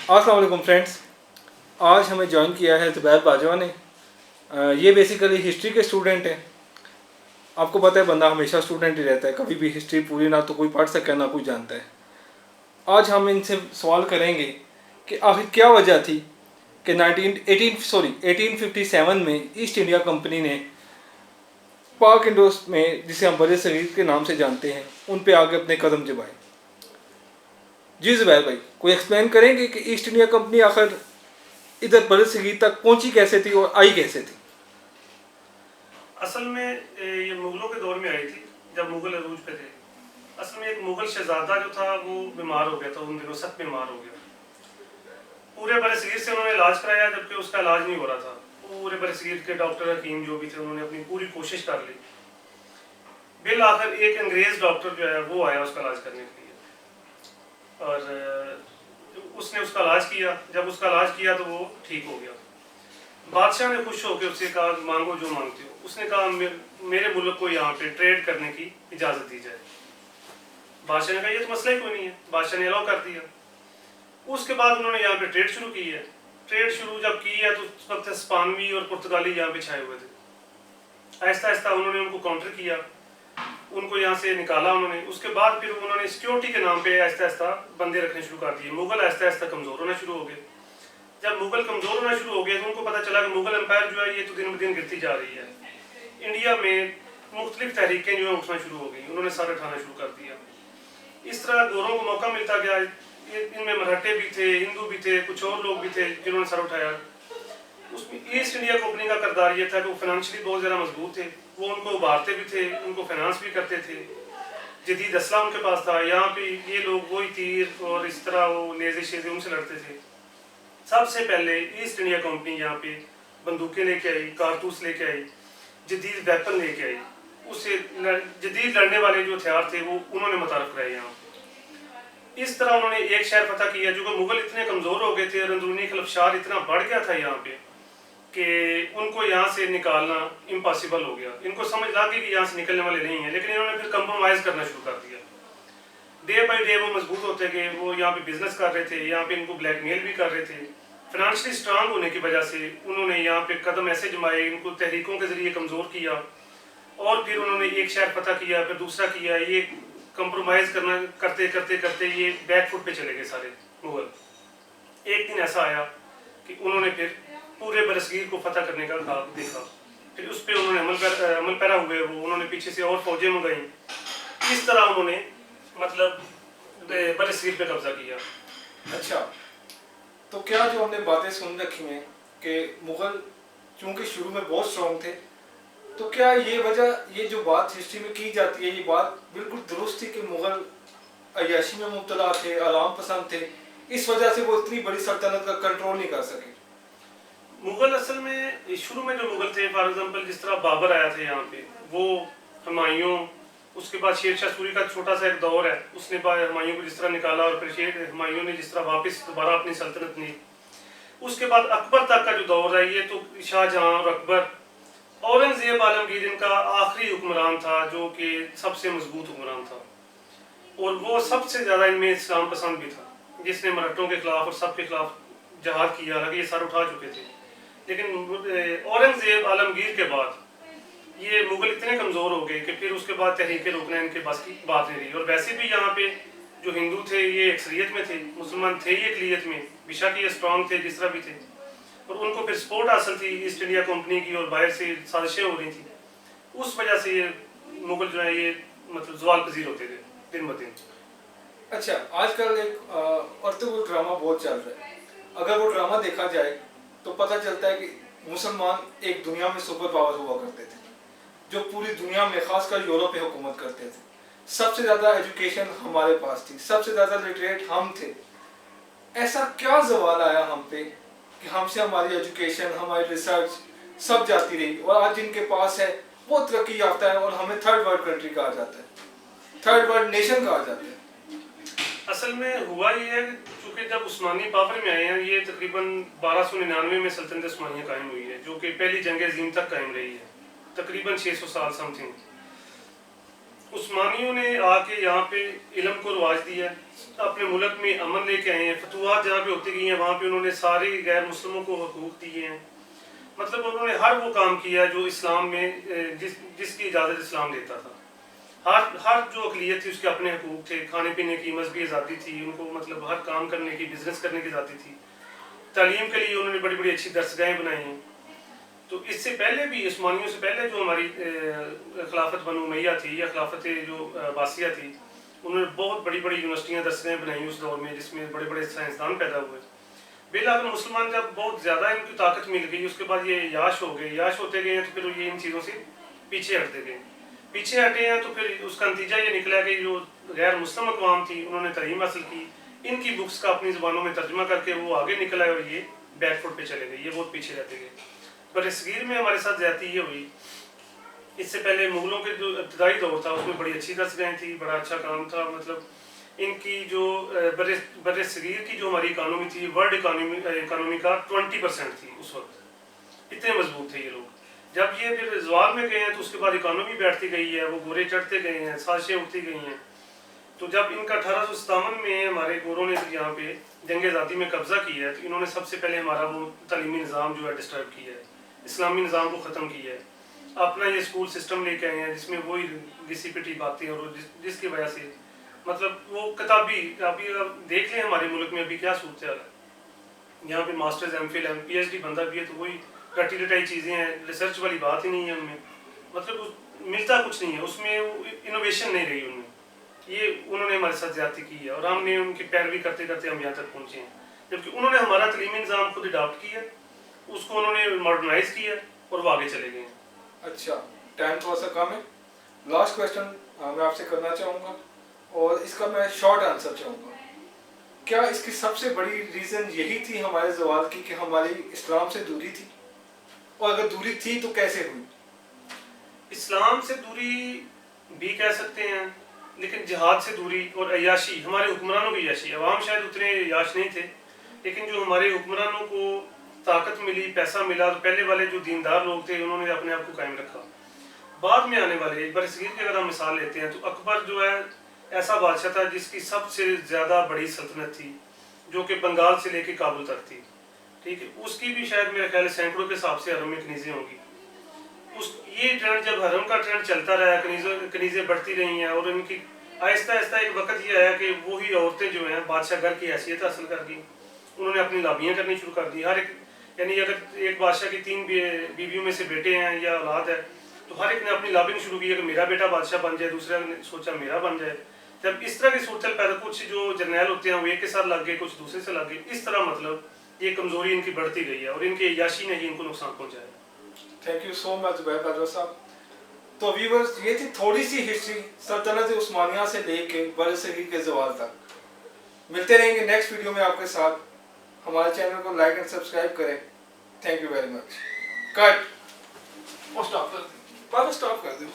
अस्सलाम वालेकुम फ्रेंड्स। आज हमें ज्वाइन किया है ज़ुबैर बाजवा ने। ये बेसिकली हिस्ट्री के स्टूडेंट हैं। आपको पता है बंदा हमेशा स्टूडेंट ही रहता है, कभी भी हिस्ट्री पूरी ना तो कोई पढ़ सके ना कोई जानता है। आज हम इनसे सवाल करेंगे कि आखिर क्या वजह थी कि 1857 में ईस्ट इंडिया कंपनी ने पाक इंडोस में, जिसे हम बड़े सगीर के नाम से जानते हैं, उन पे आगे अपने कदम जमाए। जी ज़ुबैर भाई, कोई एक्सप्लेन करेंगे कि ईस्ट इंडिया कंपनी आखिर इधर बड़े सगीर तक पहुंची कैसे थी और आई कैसे थी? असल में ये मुगलों के दौर में आई थी, जब मुगल अरूज पे थे। असल में एक मुगल शहजादा जो था वो बीमार हो गया था, उन दिनों सख्त बीमार हो गया। पूरे बड़े सगीर से उन्होंने इलाज कराया, जबकि उसका इलाज नहीं हो रहा था। पूरे बड़े सगीर के डॉक्टर हकीम जो भी थे उन्होंने अपनी पूरी कोशिश कर ली। बिल आखिर एक अंग्रेज डॉक्टर जो है वो आया उसका इलाज करने के लिए, और उसने उसका इलाज किया। जब उसका इलाज किया तो वो ठीक हो गया। बादशाह ने खुश होकर उससे कहा, मांगो जो मांगते हो। उसने कहा, मेरे मुल्क को यहाँ पे ट्रेड करने की इजाज़त दी जाए। बादशाह ने कहा, ये तो मसला ही कोई नहीं है। बादशाह ने अलाउ कर दिया। उसके बाद उन्होंने यहाँ पे ट्रेड शुरू की है। ट्रेड शुरू जब की है तो उस वक्त स्पानवी और पुर्तगाली यहाँ पे छाए हुए थे। आहिस्ता आहिस्ता उन्होंने उनको काउंटर किया, उनको यहाँ से निकाला उन्होंने। उसके बाद फिर उन्होंने सिक्योरिटी के नाम पे आहिस्ता आहिस्ता बंदे रखने शुरू कर दिए। मुगल आहिस्ता आहिस्ता कमज़ोर होना शुरू हो गए। जब मुगल कमज़ोर होना शुरू हो गया तो उनको पता चला कि मुगल एम्पायर जो है ये तो दिन ब दिन गिरती जा रही है। इंडिया में मुख्तलिफ तहरीकें जो है उठना शुरू हो गई, उन्होंने सर उठाना शुरू कर दिया। इस तरह गोरों को मौका मिलता गया। इनमें मराठे भी थे, हिंदू भी थे, कुछ और लोग भी थे जिन्होंने सर उठाया। उसमें ईस्ट इंडिया कंपनी का किरदार ये था कि वो फाइनेंशियली बहुत ज़्यादा मजबूत थे। वो उनको उभारते भी थे, उनको फाइनेंस भी करते थे। जदीद असला उनके पास था। यहाँ पे ये लोग वही तीर और इस तरह वो नेज़े शेज़े उनसे लड़ते थे। सबसे पहले ईस्ट इंडिया कंपनी यहाँ पे बंदूकें लेके आई, कारतूस लेके आई, जदीद वेपन लेके आई। उससे जदीद लड़ने वाले जो हथियार थे वो उन्होंने मुतारफ कराए यहाँ। इस तरह उन्होंने एक शहर फतह किया। जो कि मुगल इतने कमज़ोर हो गए थे और अंदरूनी खलफशार इतना बढ़ गया था यहाँ पे कि उनको यहाँ से निकालना इम्पॉसिबल हो गया। इनको समझ लग गई कि यहाँ से निकलने वाले नहीं है, लेकिन इन्होंने फिर कंप्रोमाइज़ करना शुरू कर दिया। डे बाई डे वो मजबूत होते गए। वो यहाँ पे बिजनेस कर रहे थे, यहाँ पे इनको ब्लैकमेल भी कर रहे थे। फाइनेंशियली स्ट्रांग होने की वजह से उन्होंने यहाँ पे कदम ऐसे जमाए, इनको तहरीकों के ज़रिए कमज़ोर किया। और फिर उन्होंने एक शहर फतह किया, फिर दूसरा किया। ये कंप्रोमाइज़ करना करते करते करते ये बैक फुट पे चले गए सारे मुगल। एक दिन ऐसा आया कि उन्होंने फिर पूरे बरसगीर को फतह करने का ख्वाब देखा। फिर उस पर उन्होंने अमल पैरा हुए। वो उन्होंने पीछे से और फौजें मंगाई। इस तरह उन्होंने मतलब बरसगीर पे कब्जा किया। अच्छा, तो क्या जो हमने बातें सुन रखी हैं कि मुग़ल चूँकि शुरू में बहुत स्ट्रॉन्ग थे, तो क्या ये वजह, ये जो बात हिस्ट्री में की जाती है, ये बात बिल्कुल दुरुस्त थी कि मुग़ल अय्याशी में मुब्तला थे, आराम पसंद थे, इस वजह से वो इतनी बड़ी सल्तनत का कंट्रोल नहीं कर सके? मुगल असल में शुरू में जो मुगल थे, फॉर एग्जांपल जिस तरह बाबर आया था यहाँ पे, वो हुमायूं, उसके बाद शेर शाह सूरी का छोटा सा एक दौर है, उसने हुमायूं को जिस तरह निकाला और फिर हुमायूं ने जिस तरह वापस दोबारा अपनी सल्तनत ली। उसके बाद अकबर तक का जो दौर है, ये तो शाहजहां और अकबर, औरंगजेब आलमगीर इनका आखिरी हुक्मरान था जो कि सबसे मजबूत हुक्मरान था। और वो सबसे ज़्यादा इनमें इस्लाम पसंद भी था, जिसने मराठों के खिलाफ और सबके खिलाफ जहाद किया। हालांकि ये सर उठा चुके थे, लेकिन औरंगजेब आलमगीर के बाद ये मुगल इतने कमज़ोर हो गए कि फिर उसके बाद तहरीकें रोकना इनके बस की बात नहीं रही। और वैसे भी यहाँ पे जो हिंदू थे ये अक्सरियत में थे, मुसलमान थे ये अकलियत में, बेशक ये स्ट्रॉन्ग थे जिस तरह भी थे। और उनको फिर सपोर्ट हासिल थी ईस्ट इंडिया कंपनी की, और बाहर से साजिशें हो रही थी। उस वजह से ये मुगल जो है ये मतलब ज़वाल पजीर होते थे दिन ब दिन। अच्छा, आजकल एक अर्तुगरुल ड्रामा बहुत चल रहा है। अगर वो ड्रामा देखा जाए तो पता चलता है कि मुसलमान एक दुनिया में सुपर पावर हुआ करते थे, जो पूरी दुनिया में खासकर यूरोप में हुकूमत करते थे। सबसे ज़्यादा एजुकेशन हमारे पास थी, सबसे ज़्यादा लिटरेट हम थे। ऐसा क्या ज़वाल आया हम पे कि हमसे हमारी एजुकेशन, हमारी रिसर्च सब जाती रही, और आज जिनके पास है वो तरक्की याफ्ता है और हमें थर्ड वर्ल्ड कंट्री कहा जाता है, थर्ड वर्ल्ड नेशन कहा जाता है। असल में हुआ ये है चूँकि जब उस्मानी पावर में आए हैं, ये तकरीबन 1299 में सल्तनत उस्मानिया कायम हुई है, जो कि पहली जंग अज़ीम तक कायम रही है, तकरीबन 600 साल समथिंग। عثمانیوں نے آ کے یہاں پہ علم کو رواج دیا ہے، اپنے ملک میں امن لے کے آئے ہیں، فتوحات جہاں پہ ہوتی گئی ہیں وہاں پہ انہوں نے سارے غیر مسلموں کو حقوق دیے ہیں، مطلب انہوں نے ہر وہ کام کیا جو اسلام میں جس کی اجازت اسلام دیتا تھا. ہر جو اقلیت تھی اس کے اپنے حقوق تھے، کھانے پینے کی مذہبی آزادی تھی ان کو، مطلب ہر کام کرنے کی، بزنس کرنے کی آزادی تھی. تعلیم کے لیے انہوں نے بڑی بڑی اچھی درسگاہیں بنائی ہیں. تو اس سے پہلے بھی عثمانیوں سے پہلے جو ہماری خلافت بنو امیہ تھی یا خلافت جو عباسیہ تھی، انہوں نے بہت بڑی بڑی یونیورسٹیاں درسگاہیں بنائی اس دور میں جس میں بڑے بڑے سائنسدان پیدا ہوئے. بالآخر مسلمان جب بہت زیادہ ان کی طاقت مل گئی اس کے بعد یہ یاش ہو گئے، یاش ہوتے گئے ہیں تو پھر یہ ان چیزوں سے پیچھے ہٹتے گئے. پیچھے ہٹے ہیں تو پھر اس کا نتیجہ یہ نکلا کہ جو غیر مسلم اقوام تھی انہوں نے تعلیم حاصل کی، ان کی بکس کا اپنی زبانوں میں ترجمہ کر کے وہ آگے نکل آئے اور یہ بیک فوٹ پہ چلے گئے، یہ بہت پیچھے رہتے گئے. برِ صغیر میں ہمارے ساتھ زیادتی یہ ہوئی. اس سے پہلے مغلوں کے جو ابتدائی دور تھا اس میں بڑی اچھی درسگاہیں تھی، بڑا اچھا کام تھا. مطلب ان کی جو برِ صغیر کی جو ہماری اکانومی تھی، ورلڈ اکانومی کا 20% تھی اس وقت. اتنے مضبوط تھے یہ لوگ. جب یہ پھر زوال میں گئے ہیں تو اس کے بعد اکانومی بیٹھتی گئی ہے، وہ گورے چڑھتے گئے ہیں، سازشیں اٹھتی گئی ہیں. تو جب ان کا 1857 میں ہمارے گوروں نے یہاں پہ جنگ آزادی میں قبضہ کیا ہے تو انہوں نے سب سے پہلے ہمارا وہ تعلیمی نظام جو ہے ڈسٹرب کیا ہے، اسلامی نظام کو ختم کیا ہے. اپنا یہ اسکول سسٹم لے کے آئے ہیں جس میں وہی گھسی پٹی باتیں اور جس کی وجہ سے مطلب وہ کتابی. ابھی دیکھ لیں ہمارے ملک میں ابھی کیا صورتحال ہے. یہاں پہ masters M Phil P H D بندہ بھی ہے تو وہی رٹی رٹائی چیزیں ہیں، ریسرچ والی بات ہی نہیں ہے ان میں، مطلب ملتا کچھ نہیں ہے اس میں، انوویشن نہیں رہی ان میں. یہ انہوں نے ہمارے ساتھ زیادتی کی ہے اور ہم نے ان کی پیروی کرتے کرتے ہم یہاں تک پہنچے ہیں. جبکہ انہوں نے ہمارا تعلیمی نظام خود اڈاپٹ کیا، اس کو انہوں نے ماڈرنائز کیا اور وہ آگے چلے گئے ہیں. اچھا، ٹائم تھوڑا سا کم ہے. لاسٹ کویشچن میں آپ سے کرنا چاہوں گا اور اس کا میں شارٹ آنسر چاہوں گا. کیا اس کی سب سے بڑی ریزن یہی تھی ہمارے زوال کی کہ ہماری اسلام سے دوری تھی؟ اور اگر دوری تھی تو کیسے ہوئی؟ اسلام سے دوری بھی کہہ سکتے ہیں، لیکن جہاد سے دوری اور عیاشی، ہمارے حکمرانوں کی عیاشی. عوام شاید اتنے عیاش نہیں تھے لیکن جو ہمارے حکمرانوں کو طاقت ملی، پیسہ ملا، تو پہلے والے جو دیندار لوگ تھے انہوں نے اپنے آپ کو قائم رکھا. بعد میں آنے والے برِ صغیر کی اگر ہم مثال لیتے ہیں تو اکبر جو ہے ایسا بادشاہ تھا جس کی سب سے زیادہ بڑی سلطنت تھی جو کہ بنگال سے لے کے کابل تک تھی. ٹھیک ہے، اس کی بھی شاید میرے خیال سینکڑوں کے حساب سے حرم میں کنیزیں ہوں گی. یہ ٹرینڈ جب حرم کا ٹرینڈ چلتا رہا، کنیزیں بڑھتی رہی ہیں اور ان کی آہستہ آہستہ ایک وقت یہ آیا کہ وہی عورتیں جو ہیں بادشاہ گھر کی حیثیت حاصل کر گئی. انہوں نے اپنی لابیاں کرنی شروع کر دی. ہر ایک یعنی اگر ایک بادشاہ کی 3 بیویوں میں سے بیٹے ہیں یا اولاد ہے تو ہر ایک نے اپنی لابنگ شروع کی ہے کہ میرا بیٹا بادشاہ بن جائے، دوسرا نے سوچا میرا بن جائے. جب اس طرح کی صورتحال پیدا، کچھ جو جرنیل ہوتے ہیں وہ ایک کے ساتھ لگ گئے، کچھ دوسرے سے لگ گئے. اس طرح مطلب یہ کمزوری ان کی بڑھتی گئی ہے اور ان کے عیاشی نے ہی ان کو نقصان پہنچایا. تھینک یو سو مچ زبیر باجوہ صاحب. تو ویورز، یہ تھی تھوڑی سی ہسٹری سلطنت عثمانیہ سے لے کے برِ صغیر کے زوال تک. ملتے رہیں گے نیکسٹ ویڈیو میں آپ کے ساتھ. ہمارے چینل کو لائک اینڈ سبسکرائب کریں. Thank you very much. Cut. اور اسٹاپ کر دیں، بعد اسٹاپ کر دیں.